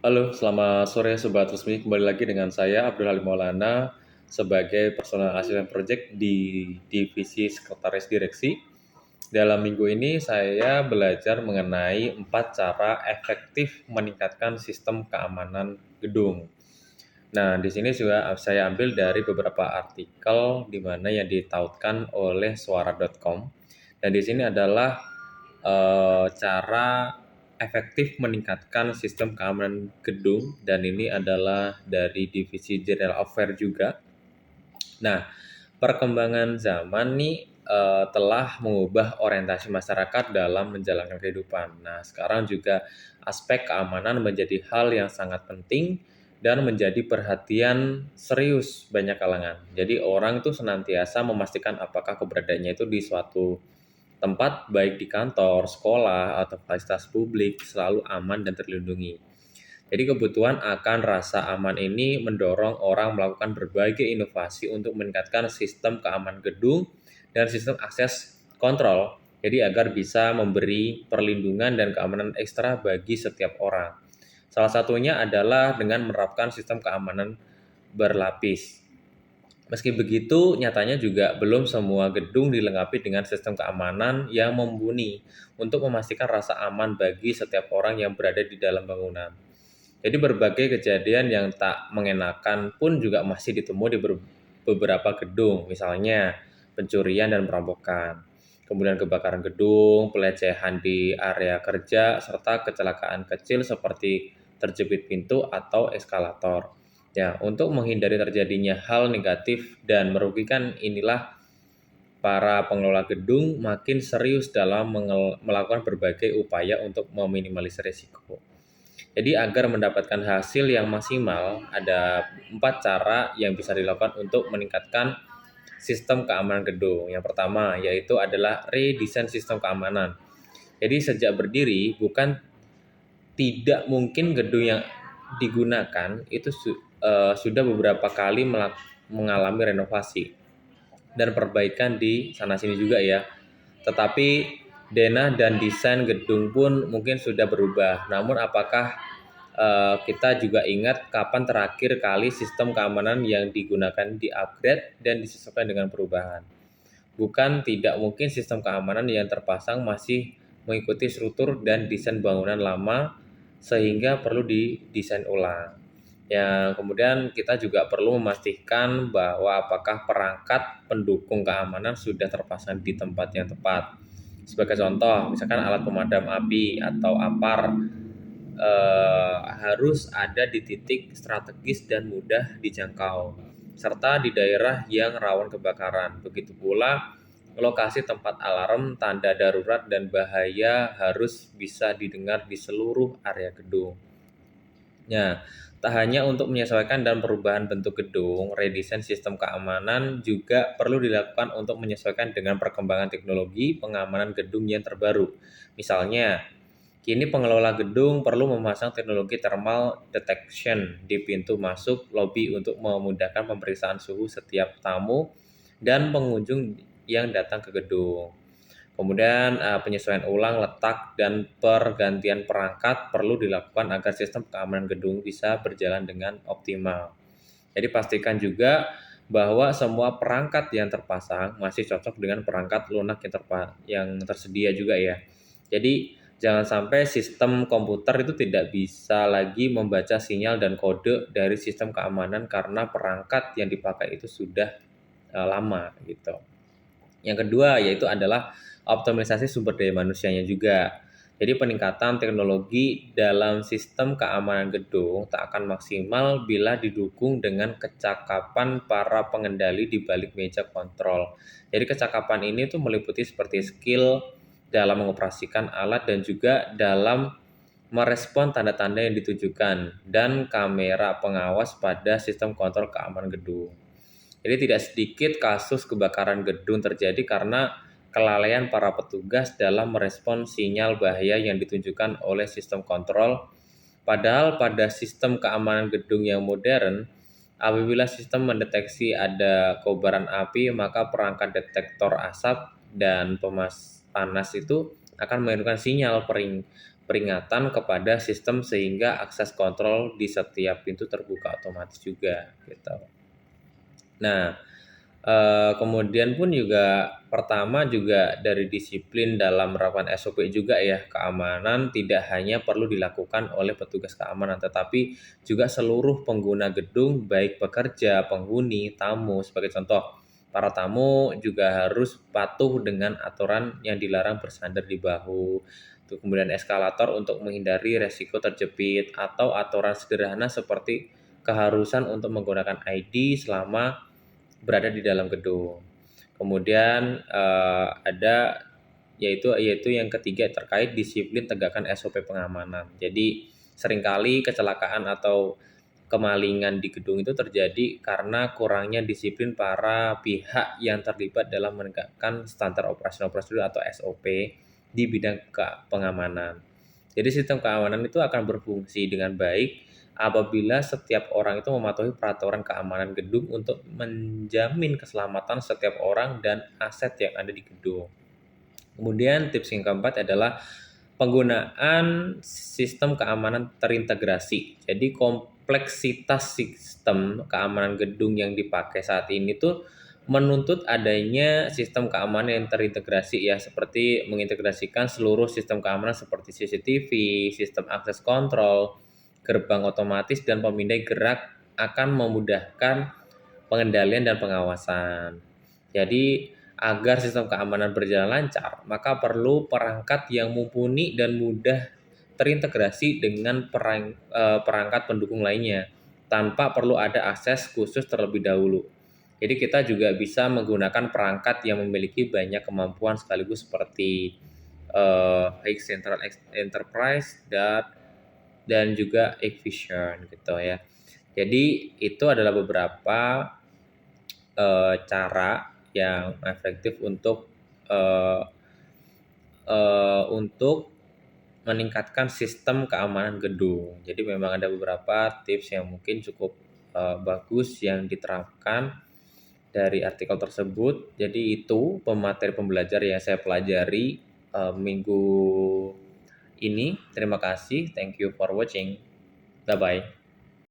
Halo, selamat sore Sobat Resmi. Kembali lagi dengan saya Abdul Halim Maulana sebagai personal assistant project di divisi sekretaris direksi. Dalam minggu ini saya belajar mengenai 4 cara efektif meningkatkan sistem keamanan gedung. Nah, di sini juga saya ambil dari beberapa artikel di mana yang ditautkan oleh suara.com. Dan di sini adalah cara efektif meningkatkan sistem keamanan gedung, dan ini adalah dari divisi General Affairs juga. Nah, perkembangan zaman nih telah mengubah orientasi masyarakat dalam menjalankan kehidupan. Nah, sekarang juga aspek keamanan menjadi hal yang sangat penting dan menjadi perhatian serius banyak kalangan. Jadi orang itu senantiasa memastikan apakah keberadaannya itu di suatu tempat baik di kantor, sekolah, atau fasilitas publik selalu aman dan terlindungi. Jadi kebutuhan akan rasa aman ini mendorong orang melakukan berbagai inovasi untuk meningkatkan sistem keamanan gedung dan sistem akses kontrol. Jadi agar bisa memberi perlindungan dan keamanan ekstra bagi setiap orang. Salah satunya adalah dengan menerapkan sistem keamanan berlapis. Meski begitu, nyatanya juga belum semua gedung dilengkapi dengan sistem keamanan yang mumpuni untuk memastikan rasa aman bagi setiap orang yang berada di dalam bangunan. Jadi berbagai kejadian yang tak mengenakan pun juga masih ditemui di beberapa gedung, misalnya pencurian dan perampokan, kemudian kebakaran gedung, pelecehan di area kerja, serta kecelakaan kecil seperti terjepit pintu atau eskalator. Ya, untuk menghindari terjadinya hal negatif dan merugikan inilah para pengelola gedung makin serius dalam melakukan berbagai upaya untuk meminimalisir risiko. Jadi agar mendapatkan hasil yang maksimal, ada 4 cara yang bisa dilakukan untuk meningkatkan sistem keamanan gedung. Yang pertama yaitu adalah redesign sistem keamanan. Jadi sejak berdiri, bukan tidak mungkin gedung yang digunakan itu sudah beberapa kali mengalami renovasi dan perbaikan di sana-sini juga ya. Tetapi denah dan desain gedung pun mungkin sudah berubah. Namun apakah kita juga ingat kapan terakhir kali sistem keamanan yang digunakan di-upgrade dan disesuaikan dengan perubahan? Bukan tidak mungkin sistem keamanan yang terpasang masih mengikuti struktur dan desain bangunan lama sehingga perlu didesain ulang. Yang kemudian kita juga perlu memastikan bahwa apakah perangkat pendukung keamanan sudah terpasang di tempat yang tepat. Sebagai contoh, misalkan alat pemadam api atau APAR harus ada di titik strategis dan mudah dijangkau, serta di daerah yang rawan kebakaran. Begitu pula lokasi tempat alarm, tanda darurat, dan bahaya harus bisa didengar di seluruh area gedung. Ya, tak hanya untuk menyesuaikan dan perubahan bentuk gedung, redesign sistem keamanan juga perlu dilakukan untuk menyesuaikan dengan perkembangan teknologi pengamanan gedung yang terbaru. Misalnya, kini pengelola gedung perlu memasang teknologi thermal detection di pintu masuk lobi untuk memudahkan pemeriksaan suhu setiap tamu dan pengunjung yang datang ke gedung. Kemudian penyesuaian ulang letak dan pergantian perangkat perlu dilakukan agar sistem keamanan gedung bisa berjalan dengan optimal. Jadi pastikan juga bahwa semua perangkat yang terpasang masih cocok dengan perangkat lunak yang tersedia juga ya. Jadi jangan sampai sistem komputer itu tidak bisa lagi membaca sinyal dan kode dari sistem keamanan karena perangkat yang dipakai itu sudah lama gitu. Yang kedua yaitu adalah optimalisasi sumber daya manusianya juga. Jadi peningkatan teknologi dalam sistem keamanan gedung tak akan maksimal bila didukung dengan kecakapan para pengendali di balik meja kontrol. Jadi kecakapan ini tuh meliputi seperti skill dalam mengoperasikan alat dan juga dalam merespon tanda-tanda yang ditujukan dan kamera pengawas pada sistem kontrol keamanan gedung. Jadi tidak sedikit kasus kebakaran gedung terjadi karena kelalaian para petugas dalam merespon sinyal bahaya yang ditunjukkan oleh sistem kontrol. Padahal pada sistem keamanan gedung yang modern, apabila sistem mendeteksi ada kobaran api, maka perangkat detektor asap dan panas itu akan mengirimkan sinyal peringatan kepada sistem sehingga akses kontrol di setiap pintu terbuka otomatis juga gitu. Nah, kemudian pun juga pertama juga dari disiplin dalam menerapkan SOP juga ya, keamanan tidak hanya perlu dilakukan oleh petugas keamanan, tetapi juga seluruh pengguna gedung, baik pekerja, penghuni, tamu. Sebagai contoh, para tamu juga harus patuh dengan aturan yang dilarang bersandar di bahu. Tuh, kemudian eskalator untuk menghindari resiko terjepit, atau aturan sederhana seperti keharusan untuk menggunakan ID selama berada di dalam gedung. Kemudian ada yaitu yang ketiga terkait disiplin tegakkan SOP pengamanan. Jadi seringkali kecelakaan atau kemalingan di gedung itu terjadi karena kurangnya disiplin para pihak yang terlibat dalam menegakkan standar operasional prosedur atau SOP di bidang pengamanan. Jadi sistem keamanan itu akan berfungsi dengan baik apabila setiap orang itu mematuhi peraturan keamanan gedung untuk menjamin keselamatan setiap orang dan aset yang ada di gedung. Kemudian tips yang keempat adalah penggunaan sistem keamanan terintegrasi. Jadi kompleksitas sistem keamanan gedung yang dipakai saat ini tuh menuntut adanya sistem keamanan yang terintegrasi ya, seperti mengintegrasikan seluruh sistem keamanan seperti CCTV, sistem akses kontrol, gerbang otomatis dan pemindai gerak akan memudahkan pengendalian dan pengawasan. Jadi agar sistem keamanan berjalan lancar, maka perlu perangkat yang mumpuni dan mudah terintegrasi dengan perangkat pendukung lainnya tanpa perlu ada akses khusus terlebih dahulu. Jadi kita juga bisa menggunakan perangkat yang memiliki banyak kemampuan sekaligus seperti High Central Enterprise dan juga efficient gitu ya. Jadi itu adalah beberapa cara yang efektif eh, untuk meningkatkan sistem keamanan gedung. Jadi memang ada beberapa tips yang mungkin cukup bagus yang diterapkan dari artikel tersebut. Jadi itu pemateri pembelajar yang saya pelajari minggu ini. Terima kasih. Thank you for watching. Bye bye.